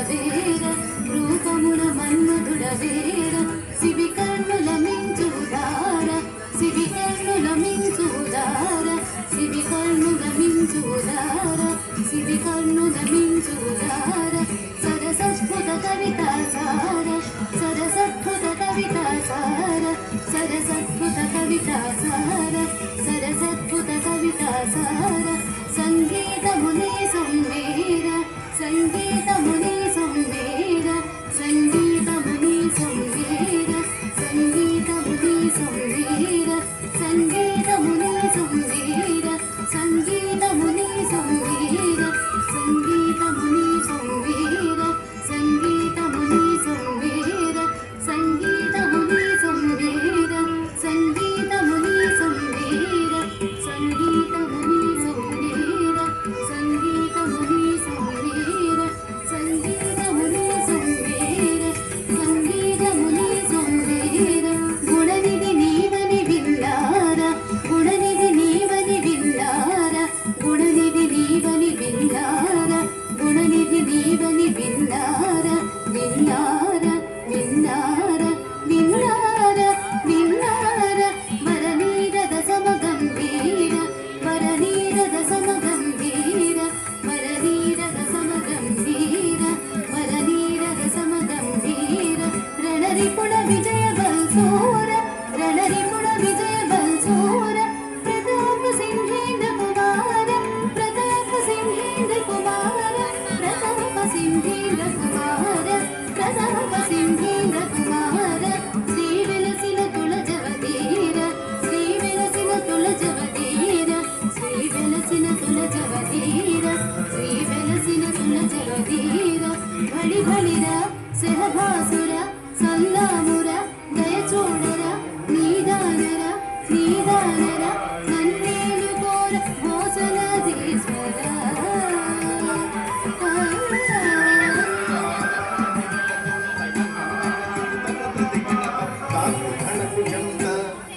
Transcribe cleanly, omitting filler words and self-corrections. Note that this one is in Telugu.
వేర రూపమున మన్మధుడ వేర శివి కర్ణుల మించుదార శివి కర్ణుల మించుదార శివి కర్ణుల మించుదార శివి కర్ణుల మించుదార సరసద్భుత కవితా సార సరసద్భుత కవితా సార సరసద్భుత కవితా సార సరసద్భుత కవితా సార సంగీతముని సంవేర సంగీతముని సంవేర సంగీతముని సంవేర సంగీతముని సంవేర సంగీతముని సంవేర సంగీతముని సంవేర సంగీతముని సంవేర సంగీతముని సంవేర సంగీతముని సంవేర సంగీతముని సంవేర సంగీతముని సంవేర సంగీతముని సంవేర సంగీతముని సంవేర సంగీతముని సంవేర గుణనిధి నీవని విల్లార గుణనిధి నీవని విల్లార గుణనిధి నీవని విల్లార గుణనిధి నీవని విల్లార విల్లార విల్లార విల్లార విల్లార వరనీరద సమగంభీర వరనీరద సమగంభీర వరనీరద సమగంభీర వరనీరద సమగంభీర రణరిపుడ విజయ బల్సూర రణరిపుడ విజయ బల్సూర ప్రతాప సింహేంద్ర కుమార ప్రతాప సింహేంద్ర కుమార ప్రతాప సింహేంద్ర కుమార ప్రతాప సింహేంద్ర కుమార శ్రీ వెలసిన తులజవధీర శ్రీ వెలసిన తులజవధీర శ్రీ వెలసిన తులజవధీర శ్రీ వెలసిన తులజవధీర బలి బలిర సహభాసుర సల్లాముర